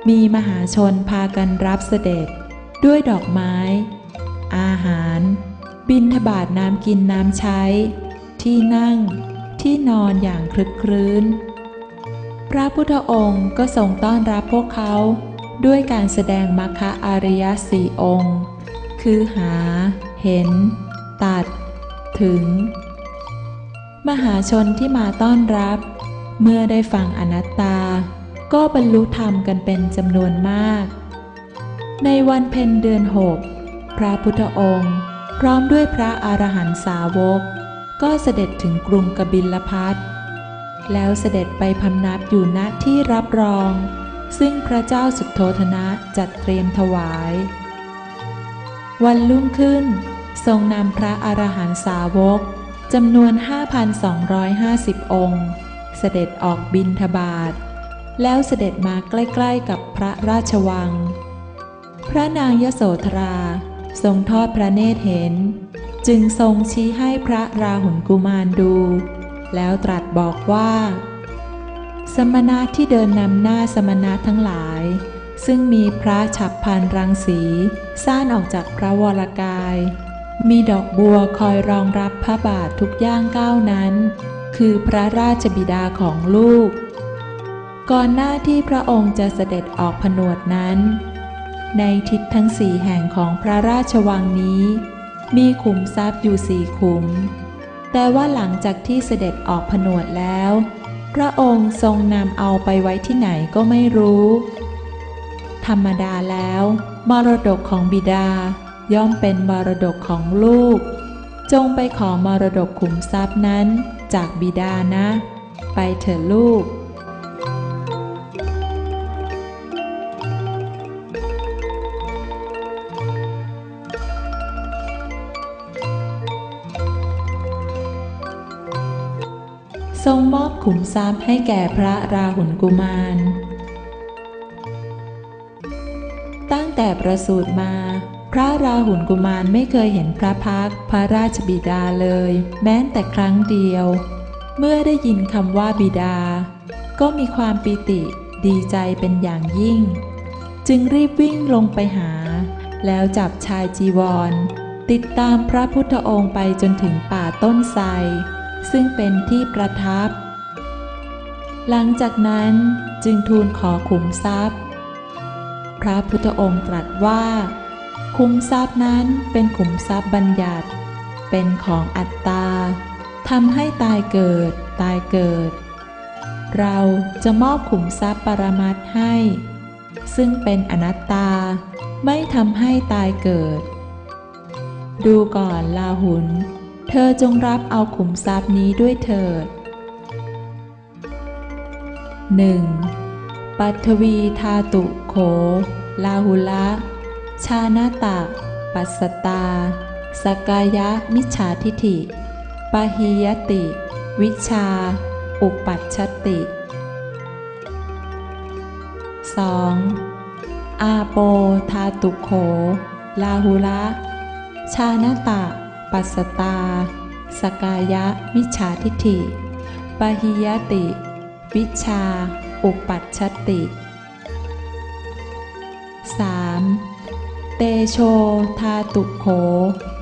มีมหาชนพากันรับเสด็จด้วยดอกไม้อาหารบิณฑบาตน้ำกินน้ำใช้ที่นั่งที่นอนอย่างคลึกครื้นพระพุทธองค์ก็ทรงต้อนรับพวกเขาด้วยการแสดงมรรคอริย4 องค์คือหาเห็นตัดถึงมหาชนที่มาต้อนรับเมื่อได้ฟังอนัตตาก็บรรลุธรรมกันเป็นจำนวนมากในวันเพ็ญเดือน6พระพุทธองค์พร้อมด้วยพระอรหันตสาวกก็เสด็จถึงกรุงกบิลพัสแล้วเสด็จไปพำนักอยู่ณที่รับรองซึ่งพระเจ้าสุโธทนะจัดเตรียมถวายวันรุ่งขึ้นทรงนำพระอรหันตสาวกจำนวน 5,250 องค์เสด็จออกบิณฑบาตแล้วเสด็จมาใกล้ๆกับพระราชวังพระนางยโสธราทรงทอดพระเนตรเห็นจึงทรงชี้ให้พระราหุลกุมารดูแล้วตรัสบอกว่าสมณะที่เดินนำหน้าสมณะทั้งหลายซึ่งมีพระฉัพพรรณรังสีซ่านออกจากพระวรกายมีดอกบัวคอยรองรับพระบาททุกย่างก้าวนั้นคือพระราชบิดาของลูกก่อนหน้าที่พระองค์จะเสด็จออกผนวดนั้นในทิศทั้ง4 แห่งของพระราชวังนี้มีขุมทรัพย์อยู่4 ขุมแต่ว่าหลังจากที่เสด็จออกผนวดแล้วพระองค์ทรงนำเอาไปไว้ที่ไหนก็ไม่รู้ธรรมดาแล้วมรดกของบิดาย่อมเป็นมรดกของลูกจงไปขอมรดกขุมทรัพย์นั้นจากบิดานะไปเถิดลูกทรงมอบขุมทรัพย์ให้แก่พระราหุลกุมารตั้งแต่ประสูติมาพระราหุลกุมารไม่เคยเห็นพระพักตร์พระราชบิดาเลยแม้แต่ครั้งเดียวเมื่อได้ยินคำว่าบิดา ก็มีความปิติดีใจเป็นอย่างยิ่งจึงรีบวิ่งลงไปหาแล้วจับชายจีวรติดตามพระพุทธองค์ไปจนถึงป่าต้นไทรซึ่งเป็นที่ประทับหลังจากนั้นจึงทูลขอขุมทรัพย์พระพุทธองค์ตรัสว่าขุมทรัพย์นั้นเป็นขุมทรัพย์บัญญัติเป็นของอัตตาทำให้ตายเกิดตายเกิดเราจะมอบขุมทรัพย์ปรมัตถ์ให้ซึ่งเป็นอนัตตาไม่ทำให้ตายเกิดดูก่อนลาหุนเธอจงรับเอาขุมทรัพย์นี้ด้วยเถิด 1. ปัทวีธาตุโขลาหุละชานาตะปัสสตาสกายะมิจฉาทิฏฐิปะหิยติ วิชชา อุปัชชติ 2. อาโปธาตุโขลาหุละชานาตะปัสสตาสกายะมิจฉาทิฏฐิปะหิยติ วิชชา อุปัชชติ 3. เตโชธาตุโข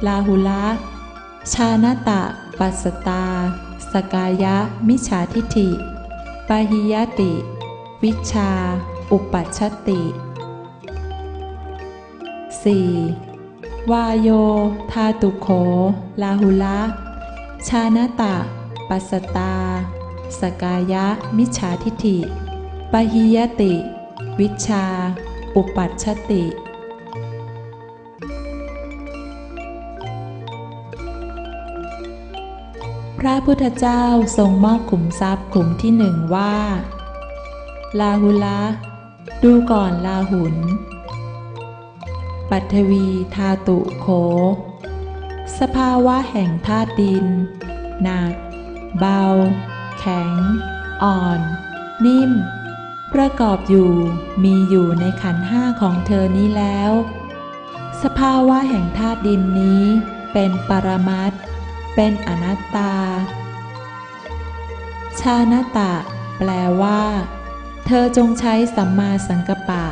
ลาหุละชานาตะปัสสตาสกายะมิจฉาทิฏฐิปะหิยติ วิชชา อุปัชชติ 4. วาโยธาตุโขลาหุละชานาตะปัสสตาสกายะมิจฉาทิฏฐิปะหิยติ วิชชา อุปัชชติ พระพุทธเจ้าทรงมอบขุมทรัพย์ขุมที่หนึ่งว่าลาหุละดูก่อนลาหุนปัทวีธาตุโขสภาวะแห่งธาตุดินหนักเบาแข็งอ่อนนิ่มประกอบอยู่มีอยู่ในขันธ์ห้าของเธอนี้แล้วสภาวะแห่งธาตุดินนี้เป็นปรมัตถ์เป็นอนัตตาชานาตะแปลว่าเธอจงใช้สัมมาสังกัปปะ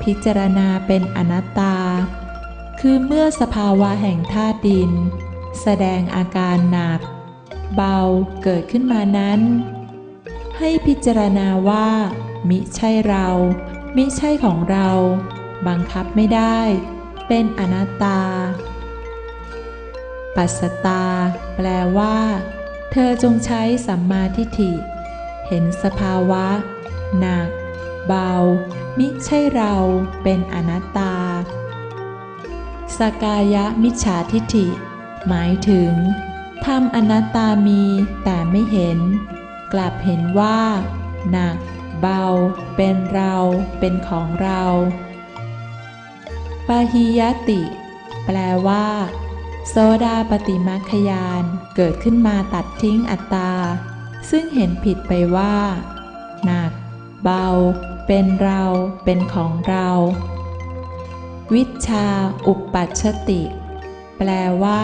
พิจารณาเป็นอนัตตาคือเมื่อสภาวะแห่งธาตุดินแสดงอาการหนักเบาเกิดขึ้นมานั้นให้พิจารณาว่ามิใช่เรามิใช่ของเราบังคับไม่ได้เป็นอนัตตาปัสสตาแปลว่าเธอจงใช้สัมมาทิฏฐิเห็นสภาวะหนักเบามิใช่เราเป็นอนัตตาสกายะมิจฉาทิฏฐิหมายถึงทำอนัตตามีแต่ไม่เห็นกลับเห็นว่าหนักเบาเป็นเราเป็นของเราปะหิยติ แปลว่าโสดาปัตติมรรคญาณเกิดขึ้นมาตัดทิ้งอัตตาซึ่งเห็นผิดไปว่าหนักเบาเป็นเราเป็นของเราวิชชาอุปปัชชติ แปลว่า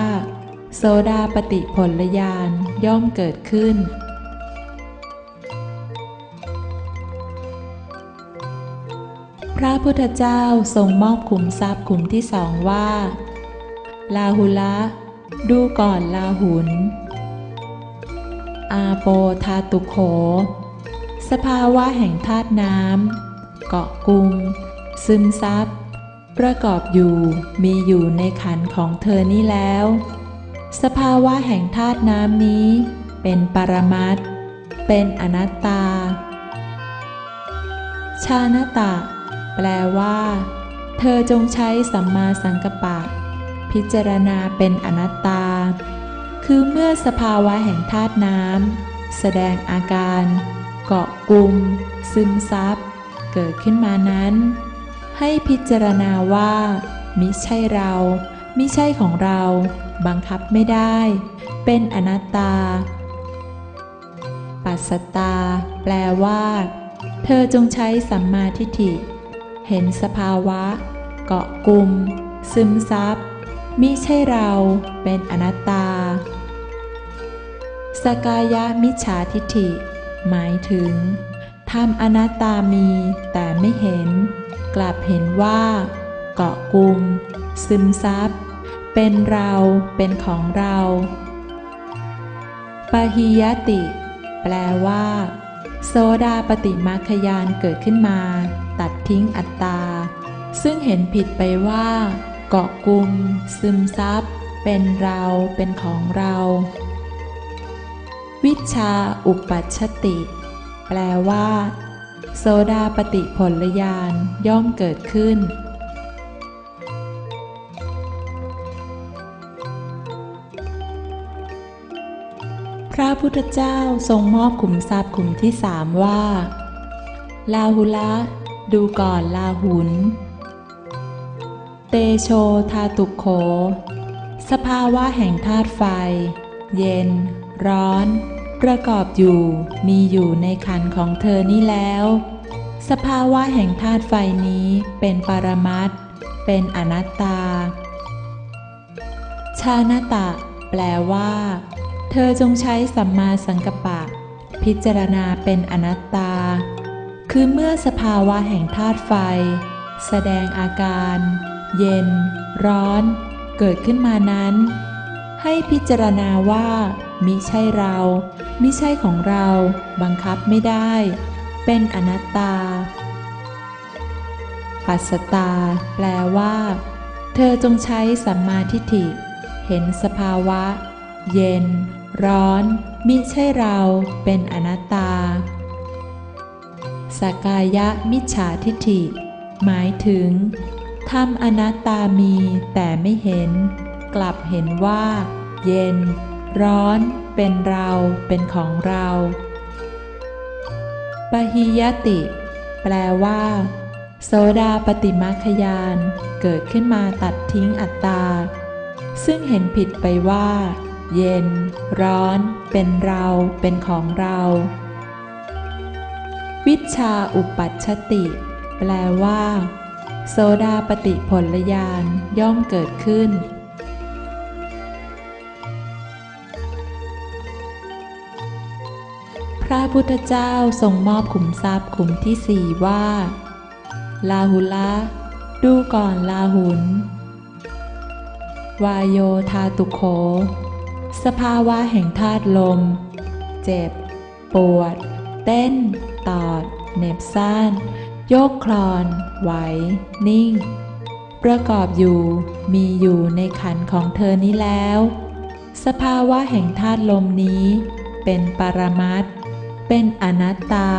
โสดาปัตติผลญาณย่อมเกิดขึ้นพระพุทธเจ้าทรงมอบขุมทรัพย์ขุมที่สองว่าลาหุละดูก่อนลาหุนอาโปธาตุโขสภาวะแห่งธาตุน้ำเกาะกุมซึมซับประกอบอยู่มีอยู่ในขันธ์ของเธอนี้แล้วสภาวะแห่งธาตุน้ำนี้เป็นปรมัตถ์เป็นอนัตตาชานาตะแปลว่าเธอจงใช้สัมมาสังกัปปะพิจารณาเป็นอนัตตาคือเมื่อสภาวะแห่งธาตุน้ำแสดงอาการเกาะกุมซึมซับเกิดขึ้นมานั้นให้พิจารณาว่ามิใช่เรามิใช่ของเราบังคับไม่ได้เป็นอนัตตาปัสสตาแปลว่าเธอจงใช้สัมมาทิฏฐิเห็นสภาวะเกาะกุมซึมซับมิใช่เราเป็นอนัตตาสกายะมิจฉาทิฏฐิหมายถึง ธรรมอนัตตามีแต่ไม่เห็นกลับเห็นว่าเกาะกลุ่มซึมซับเป็นเราเป็นของเราปหิยติ แปลว่าโสดาปฏิมัคคญาณเกิดขึ้นมาตัดทิ้งอัตตาซึ่งเห็นผิดไปว่าเกาะกลุ่มซึมซับเป็นเราเป็นของเราวิชชาอุปัชชติ แปลว่าโสดาปฏิผลญาณย่อมเกิดขึ้นพระพุทธเจ้าทรงมอบขุมทรัพย์ขุมที่สามว่าลาหุละดูก่อนลาหุนเตโชธาตุโขสภาวะแห่งธาตุไฟเย็นร้อนประกอบอยู่มีอยู่ในขันธ์ของเธอนี่แล้วสภาวะแห่งธาตุไฟนี้เป็นปรมัตถ์เป็นอนัตตาชานตะแปลว่าเธอจงใช้สัมมาสังกัปปะพิจารณาเป็นอนัตตาคือเมื่อสภาวะแห่งธาตุไฟแสดงอาการเย็นร้อนเกิดขึ้นมานั้นให้พิจารณาว่ามิใช่เรามิใช่ของเราบังคับไม่ได้เป็นอนัตตาปัสสตาแปลว่าเธอจงใช้สัมมาทิฏฐิเห็นสภาวะเย็นร้อนมิใช่เราเป็นอนัตตาสกายะมิจฉาทิฏฐิหมายถึงธรรมอนัตตามีแต่ไม่เห็นกลับเห็นว่าเย็นร้อนเป็นเราเป็นของเราปหิยติ แปลว่าโสดาปฏิมัคคญาณเกิดขึ้นมาตัดทิ้งอัตตาซึ่งเห็นผิดไปว่าเย็นร้อนเป็นเราเป็นของเราวิชชาอุปัชชติ แปลว่าโสดาปฏิผลญาณย่อมเกิดขึ้นพระพุทธเจ้าทรงมอบขุมทรัพย์ขุมที่สี่ว่าลาหุละดูก่อนลาหุนวายโยธาตุโขสภาวะแห่งธาตุลมเจ็บปวดเต้นตอดเหน็บซ่านโยกคลอนไหวนิ่งประกอบอยู่มีอยู่ในขันธ์ของเธอนี้แล้วสภาวะแห่งธาตุลมนี้เป็นปรมัตถ์เป็นอนัตตา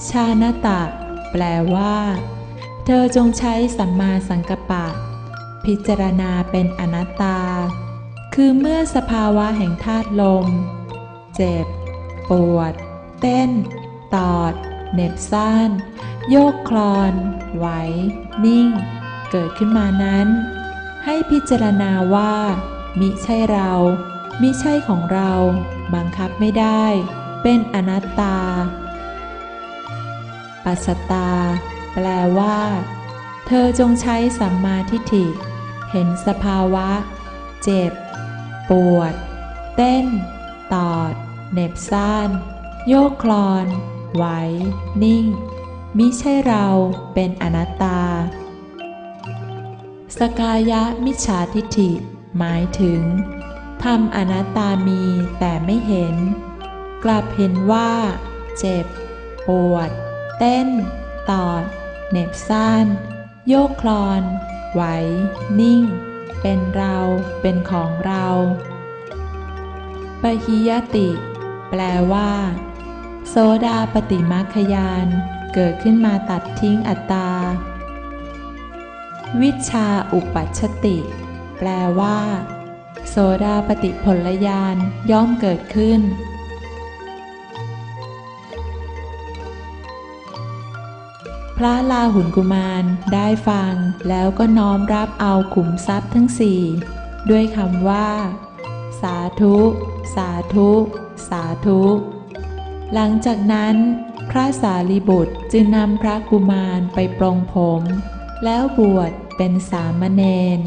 ชานตะแปลว่าเธอจงใช้สัมมาสังกัปปะพิจารณาเป็นอนัตตาคือเมื่อสภาวะแห่งธาตุลมเจ็บปวดเต้นตอดเหน็บซ่านโยกคลอนไหวนิ่งเกิดขึ้นมานั้นให้พิจารณาว่ามิใช่เรามิใช่ของเราบังคับไม่ได้เป็นอนัตตาปัสสตาแปลว่าเธอจงใช้สัมมาทิฏฐิเห็นสภาวะเจ็บปวดเต้นตอดเหน็บซ่านโยกคลอนไหวนิ่งมิใช่เราเป็นอนัตตาสกายะมิจฉาทิฏฐิหมายถึงธรรมอนัตตามีแต่ไม่เห็นกลับเห็นว่าเจ็บปวดเต้นตอดเหน็บซ่านโยกคลอนไหวนิ่งเป็นเราเป็นของเราปหิยติ แปลว่าโสดาปฏิมัคคญาณเกิดขึ้นมาตัดทิ้งอัตตาวิชชาอุปัชชติ แปลว่าโสดาปฏิผลญาณย่อมเกิดขึ้นพระลาหุลกุมารได้ฟังแล้วก็น้อมรับเอาขุมทรัพย์ทั้งสี่ด้วยคำว่าสาธุสาธุสาธุหลังจากนั้นพระสารีบุตรจึงนำพระกุมารไปปรงผมแล้วบวชเป็นสามเณร